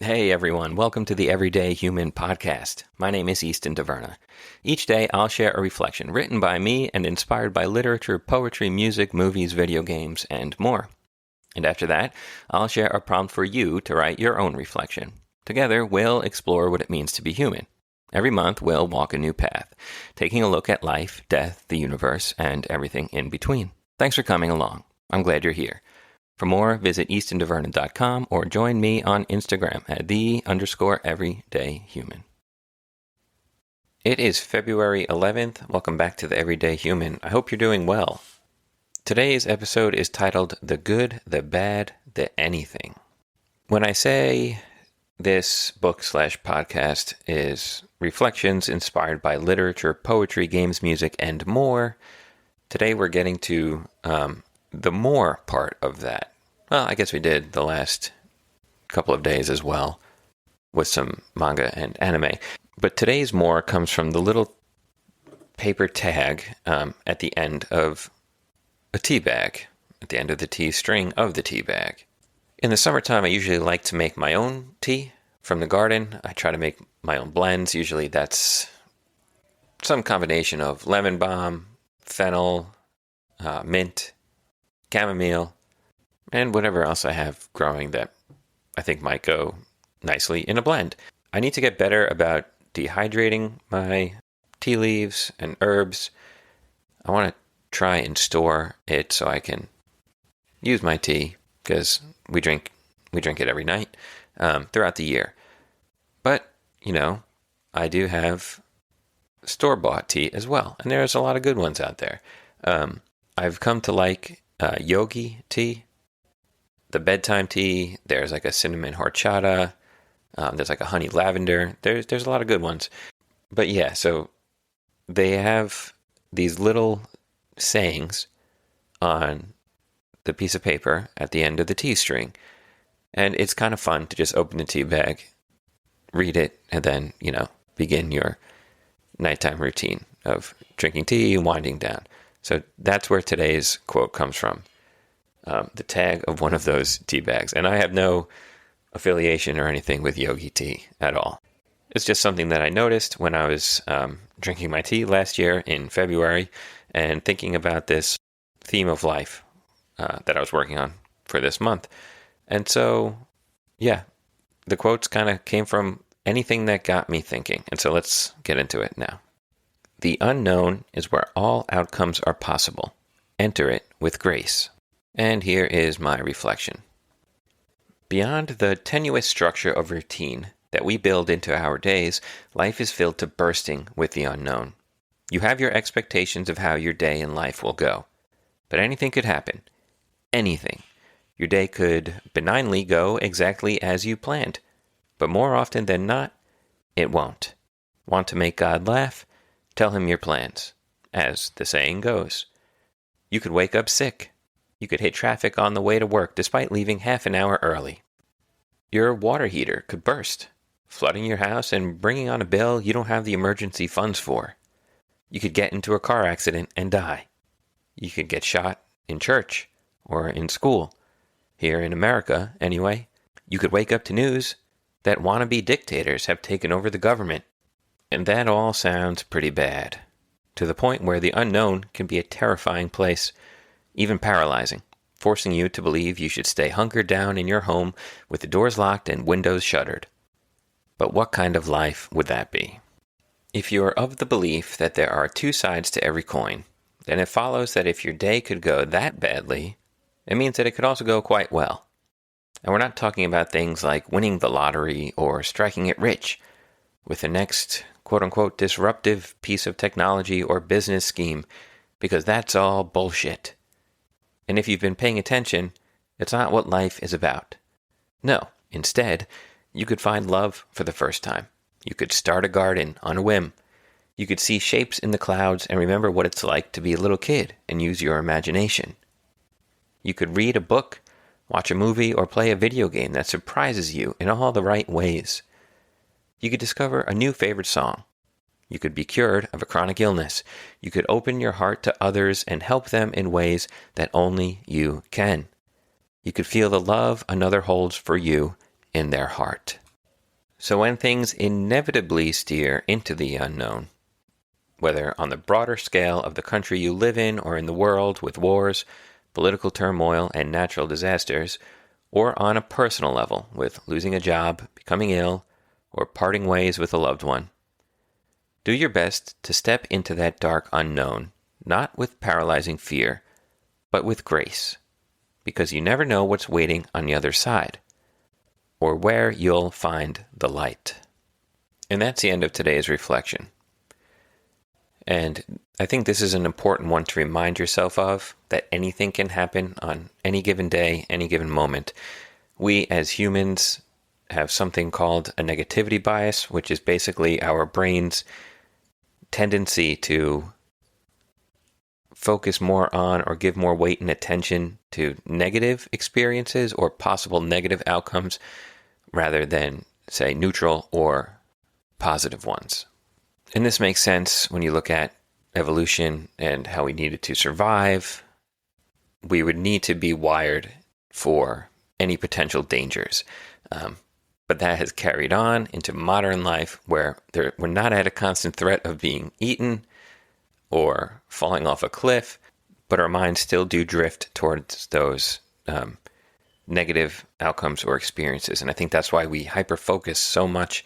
Hey everyone, welcome to the Everyday Human podcast. My name is Easton Taverna. Each day I'll share a reflection written by me and inspired by literature, poetry, music, movies, video games, and more. And after that, I'll share a prompt for you to write your own reflection. Together, we'll explore what it means to be human. Every month, we'll walk a new path, taking a look at life, death, the universe, and everything in between. Thanks for coming along. I'm glad you're here. For more, visit eastontaverna.com or join me on Instagram at _everydayhuman. It is February 11th. Welcome back to the Everyday Human. I hope you're doing well. Today's episode is titled The Good, the Bad, the Anything. When I say this book/podcast is reflections inspired by literature, poetry, games, music, and more, today we're getting to the more part of that. Well, I guess we did the last couple of days as well with some manga and anime. But today's more comes from the little paper tag at the end of a tea bag, at the end of the tea string of the tea bag. In the summertime, I usually like to make my own tea from the garden. I try to make my own blends. Usually that's some combination of lemon balm, fennel, mint, chamomile, and whatever else I have growing that I think might go nicely in a blend. I need to get better about dehydrating my tea leaves and herbs. I want to try and store it so I can use my tea, because we drink it every night throughout the year. But, I do have store-bought tea as well, and there's a lot of good ones out there. I've come to like Yogi Tea, the bedtime tea. There's like a cinnamon horchata. There's like a honey lavender. There's a lot of good ones. But yeah, so they have these little sayings on the piece of paper at the end of the tea string. And it's kind of fun to just open the tea bag, read it, and then, begin your nighttime routine of drinking tea and winding down. So that's where today's quote comes from, the tag of one of those tea bags. And I have no affiliation or anything with Yogi Tea at all. It's just something that I noticed when I was drinking my tea last year in February and thinking about this theme of life that I was working on for this month. And so, yeah, the quotes kind of came from anything that got me thinking. And so let's get into it now. The unknown is where all outcomes are possible. Enter it with grace. And here is my reflection. Beyond the tenuous structure of routine that we build into our days, life is filled to bursting with the unknown. You have your expectations of how your day in life will go. But anything could happen. Anything. Your day could benignly go exactly as you planned. But more often than not, it won't. Want to make God laugh? Tell him your plans, as the saying goes. You could wake up sick. You could hit traffic on the way to work despite leaving half an hour early. Your water heater could burst, flooding your house and bringing on a bill you don't have the emergency funds for. You could get into a car accident and die. You could get shot in church or in school. Here in America, anyway. You could wake up to news that wannabe dictators have taken over the government. And that all sounds pretty bad, to the point where the unknown can be a terrifying place, even paralyzing, forcing you to believe you should stay hunkered down in your home with the doors locked and windows shuttered. But what kind of life would that be? If you are of the belief that there are two sides to every coin, then it follows that if your day could go that badly, it means that it could also go quite well. And we're not talking about things like winning the lottery or striking it rich with the next quote-unquote disruptive piece of technology or business scheme, because that's all bullshit. And if you've been paying attention, it's not what life is about. No, instead, you could find love for the first time. You could start a garden on a whim. You could see shapes in the clouds and remember what it's like to be a little kid and use your imagination. You could read a book, watch a movie, or play a video game that surprises you in all the right ways. You could discover a new favorite song. You could be cured of a chronic illness. You could open your heart to others and help them in ways that only you can. You could feel the love another holds for you in their heart. So when things inevitably steer into the unknown, whether on the broader scale of the country you live in or in the world with wars, political turmoil, and natural disasters, or on a personal level with losing a job, becoming ill, or parting ways with a loved one, do your best to step into that dark unknown, not with paralyzing fear, but with grace, because you never know what's waiting on the other side, or where you'll find the light. And that's the end of today's reflection. And I think this is an important one to remind yourself of, that anything can happen on any given day, any given moment. We as humans have something called a negativity bias, which is basically our brain's tendency to focus more on or give more weight and attention to negative experiences or possible negative outcomes rather than, say, neutral or positive ones. And this makes sense when you look at evolution and how we needed to survive. We would need to be wired for any potential dangers. But that has carried on into modern life where we're not at a constant threat of being eaten or falling off a cliff, but our minds still do drift towards those negative outcomes or experiences. And I think that's why we hyper-focus so much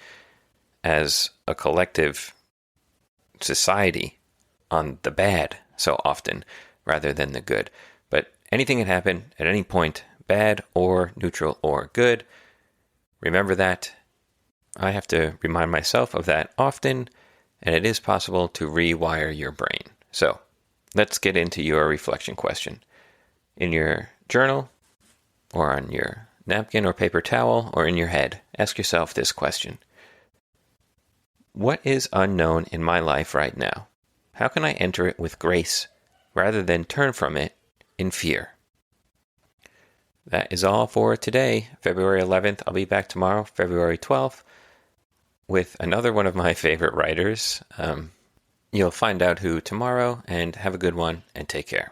as a collective society on the bad so often rather than the good. But anything can happen at any point, bad or neutral or good. Remember that. I have to remind myself of that often, and it is possible to rewire your brain. So let's get into your reflection question. In your journal, or on your napkin or paper towel, or in your head, ask yourself this question. What is unknown in my life right now? How can I enter it with grace rather than turn from it in fear? That is all for today, February 11th. I'll be back tomorrow, February 12th, with another one of my favorite writers. You'll find out who tomorrow, and have a good one, and take care.